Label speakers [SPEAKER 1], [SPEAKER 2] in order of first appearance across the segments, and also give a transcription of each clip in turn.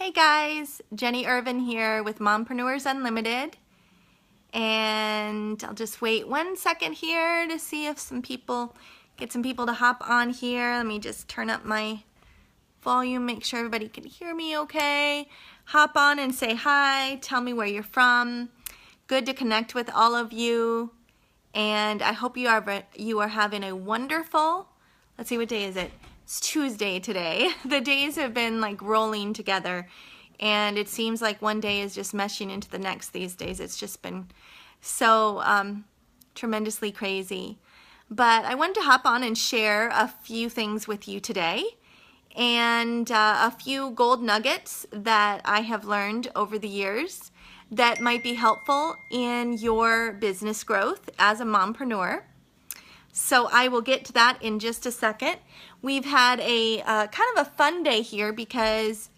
[SPEAKER 1] Hey guys, Jenny Irvin here with Mompreneurs Unlimited, and I'll just wait 1 second here to see if get some people to hop on here. Let me just turn up my volume, make sure everybody can hear me okay. Hop on and say hi, tell me where you're from. Good to connect with all of you, and I hope you are having a wonderful, let's see, what day is it? It's Tuesday today. The days have been like rolling together, and it seems like one day is just meshing into the next these days. It's just been so tremendously crazy. But I wanted to hop on and share a few things with you today, and a few gold nuggets that I have learned over the years that might be helpful in your business growth as a mompreneur. So I will get to that in just a second. We've had a kind of a fun day here because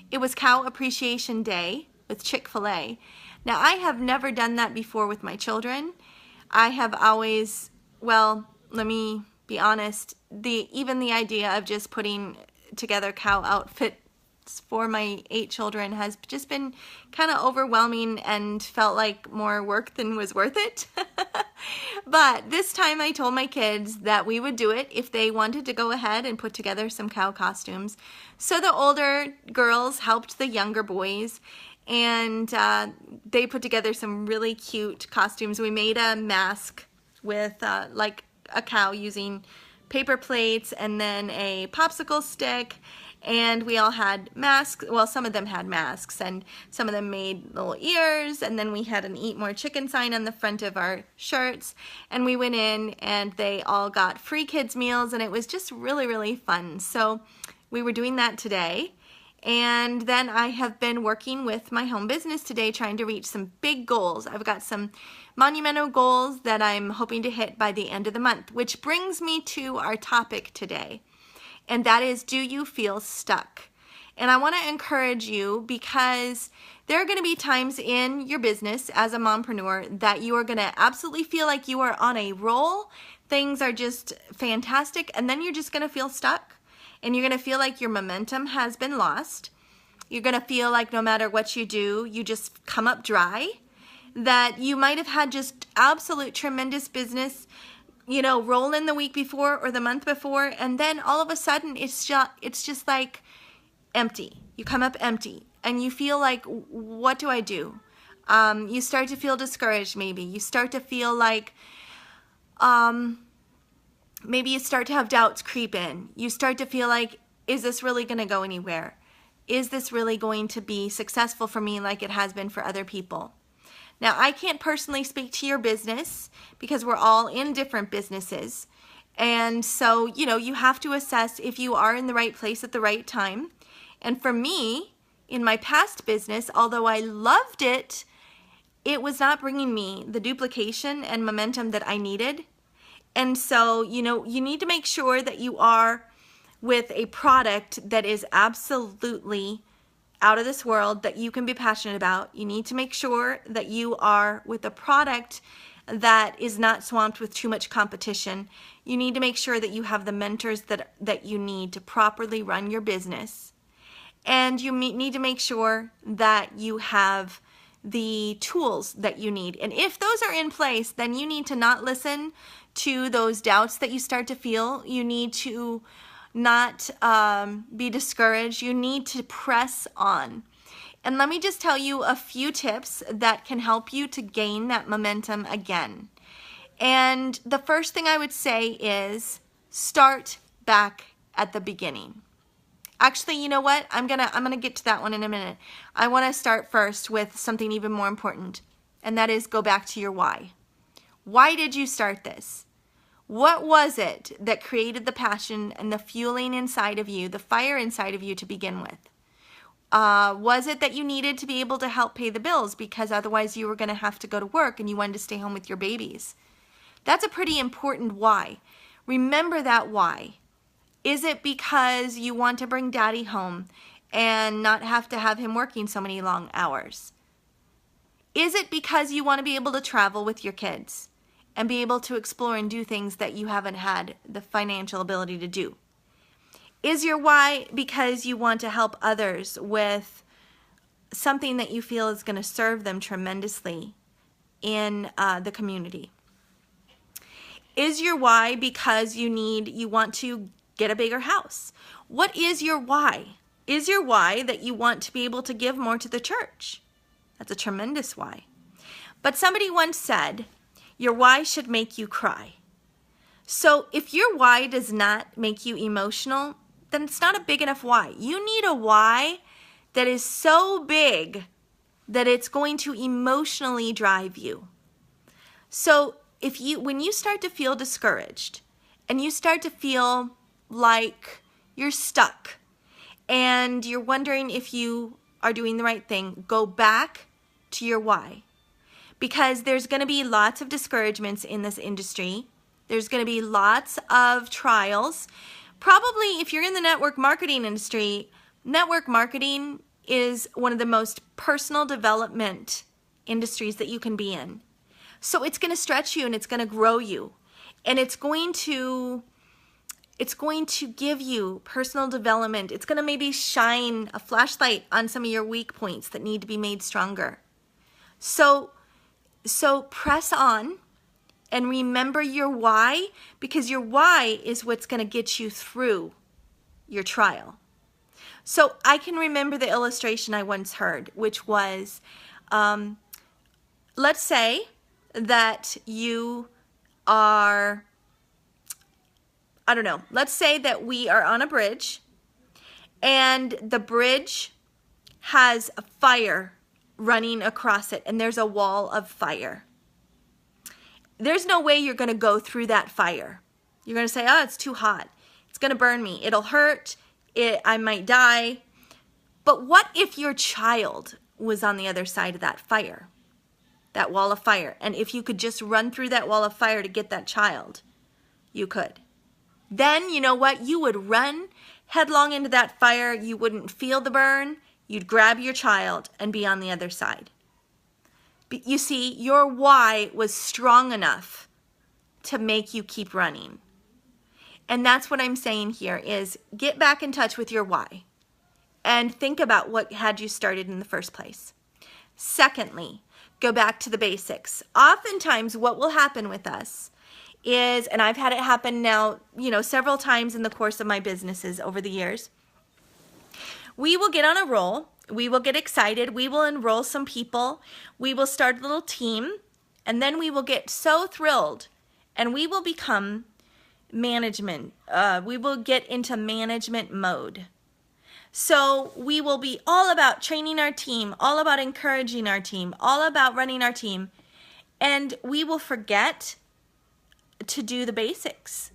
[SPEAKER 1] it was Cow Appreciation Day with Chick-fil-A. Now, I have never done that before with my children. I have always, well, let me be honest, even the idea of just putting together cow outfits for my 8 children has just been kind of overwhelming and felt like more work than was worth it. But this time I told my kids that we would do it if they wanted to go ahead and put together some cow costumes. So the older girls helped the younger boys, and they put together some really cute costumes. We made a mask with like a cow using paper plates and then a popsicle stick, and we all had masks. Well, some of them had masks, and some of them made little ears, and then we had an Eat More Chicken sign on the front of our shirts, and we went in and they all got free kids meals, and it was just really, really fun. So we were doing that today, and then I have been working with my home business today trying to reach some big goals. I've got some monumental goals that I'm hoping to hit by the end of the month, which brings me to our topic today. And that is, do you feel stuck? And I want to encourage you, because there are going to be times in your business as a mompreneur that you are going to absolutely feel like you are on a roll. Things are just fantastic, and then you're just going to feel stuck, and you're going to feel like your momentum has been lost. You're going to feel like no matter what you do, you just come up dry, that you might have had just absolute tremendous business, you know, roll in the week before or the month before, and then all of a sudden it's just like empty. You come up empty, and you feel like, what do I do? You start to feel discouraged maybe. You start to feel like maybe you start to have doubts creep in. You start to feel like, is this really going to go anywhere? Is this really going to be successful for me like it has been for other people? Now, I can't personally speak to your business because we're all in different businesses. And so, you know, you have to assess if you are in the right place at the right time. And for me, in my past business, although I loved it, it was not bringing me the duplication and momentum that I needed. And so, you know, you need to make sure that you are with a product that is absolutely out of this world, that you can be passionate about. You need to make sure that you are with a product that is not swamped with too much competition. You need to make sure that you have the mentors that you need to properly run your business. And you need to make sure that you have the tools that you need. And if those are in place, then you need to not listen to those doubts that you start to feel. You need to not be discouraged. You need to press on. And let me just tell you a few tips that can help you to gain that momentum again. And the first thing I would say is start back at the beginning. Actually, you know what? I'm gonna get to that one in a minute. I want to start first with something even more important, and that is go back to your why. Why did you start this? What was it that created the passion and the fueling inside of you, the fire inside of you to begin with? Was it that you needed to be able to help pay the bills because otherwise you were going to have to go to work and you wanted to stay home with your babies? That's a pretty important why. Remember that why. Is it because you want to bring daddy home and not have to have him working so many long hours? Is it because you want to be able to travel with your kids and be able to explore and do things that you haven't had the financial ability to do? Is your why because you want to help others with something that you feel is going to serve them tremendously in the community? Is your why because you want to get a bigger house? What is your why? Is your why that you want to be able to give more to the church? That's a tremendous why. But somebody once said, your why should make you cry. So if your why does not make you emotional, then it's not a big enough why. You need a why that is so big that it's going to emotionally drive you. So when you start to feel discouraged and you start to feel like you're stuck and you're wondering if you are doing the right thing, go back to your why. Because there's going to be lots of discouragements in this industry. There's going to be lots of trials. Probably if you're in the network marketing industry, network marketing is one of the most personal development industries that you can be in. So it's going to stretch you and it's going to grow you. And it's going to give you personal development. It's going to maybe shine a flashlight on some of your weak points that need to be made stronger. So press on and remember your why, because your why is what's going to get you through your trial. So I can remember the illustration I once heard, which was, let's say that you are, I don't know, let's say that we are on a bridge and the bridge has a fire running across it and there's a wall of fire. There's no way you're going to go through that fire. You're going to say, oh, it's too hot. It's going to burn me. It'll hurt. I might die. But what if your child was on the other side of that fire, that wall of fire? And if you could just run through that wall of fire to get that child, you could. Then, you know what? You would run headlong into that fire. You wouldn't feel the burn. You'd grab your child and be on the other side. You see, your why was strong enough to make you keep running. And that's what I'm saying here is get back in touch with your why and think about what had you started in the first place. Secondly, go back to the basics. Oftentimes what will happen with us is, and I've had it happen now, several times in the course of my businesses over the years, we will get on a roll. We will get excited. We will enroll some people. We will start a little team. And then we will get so thrilled and we will become management. We will get into management mode. So we will be all about training our team, all about encouraging our team, all about running our team. And we will forget to do the basics.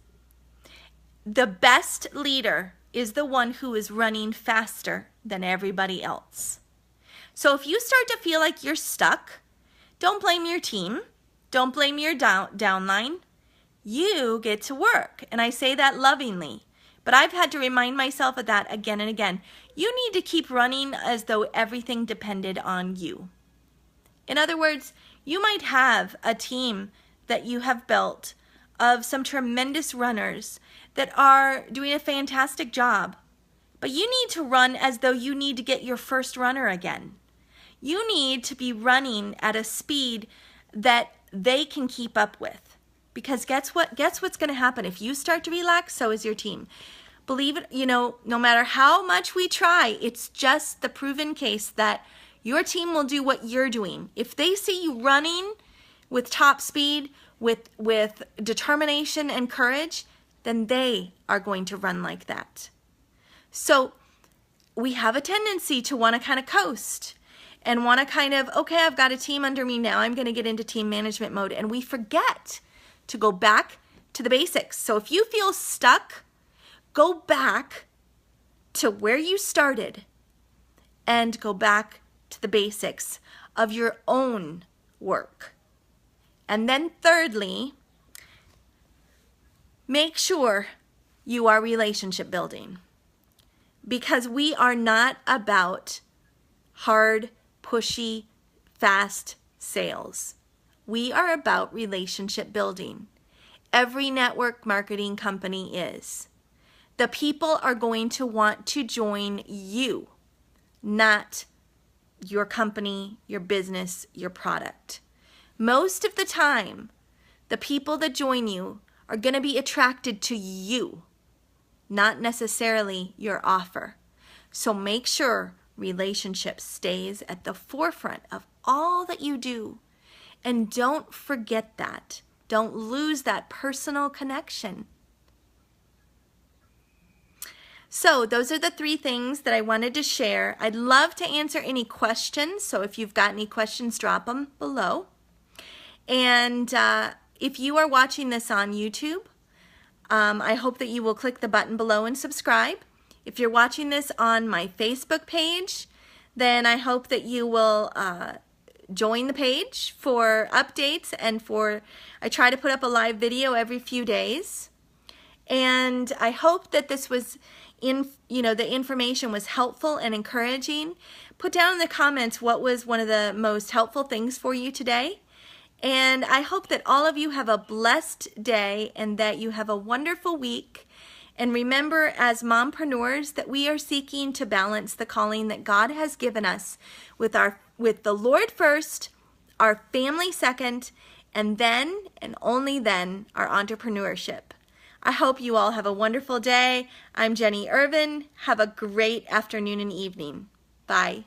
[SPEAKER 1] The best leader is the one who is running faster than everybody else. So if you start to feel like you're stuck, don't blame your team. Don't blame your downline. You get to work. And I say that lovingly. But I've had to remind myself of that again and again. You need to keep running as though everything depended on you. In other words, you might have a team that you have built of some tremendous runners that are doing a fantastic job. But you need to run as though you need to get your first runner again. You need to be running at a speed that they can keep up with. Because guess what's going to happen? If you start to relax, so is your team. Believe it, no matter how much we try, it's just the proven case that your team will do what you're doing. If they see you running with top speed, with determination and courage, then they are going to run like that. So we have a tendency to want to kind of coast and want to kind of, okay, I've got a team under me now. I'm going to get into team management mode. And we forget to go back to the basics. So if you feel stuck, go back to where you started and go back to the basics of your own work. And then thirdly, make sure you are relationship building, because we are not about hard, pushy, fast sales. We are about relationship building. Every network marketing company is. The people are going to want to join you, not your company, your business, your product. Most of the time, the people that join you are going to be attracted to you, not necessarily your offer. So make sure relationship stays at the forefront of all that you do. And don't forget that. Don't lose that personal connection. So those are the 3 things that I wanted to share. I'd love to answer any questions. So if you've got any questions, drop them below. And if you are watching this on YouTube, I hope that you will click the button below and subscribe. If you're watching this on my Facebook page, then I hope that you will join the page for updates and I try to put up a live video every few days. And I hope that this was the information was helpful and encouraging. Put down in the comments what was one of the most helpful things for you today. And I hope that all of you have a blessed day and that you have a wonderful week. And remember, as mompreneurs, that we are seeking to balance the calling that God has given us with the Lord first, our family second, and then, and only then, our entrepreneurship. I hope you all have a wonderful day. I'm Jenny Irvin. Have a great afternoon and evening. Bye.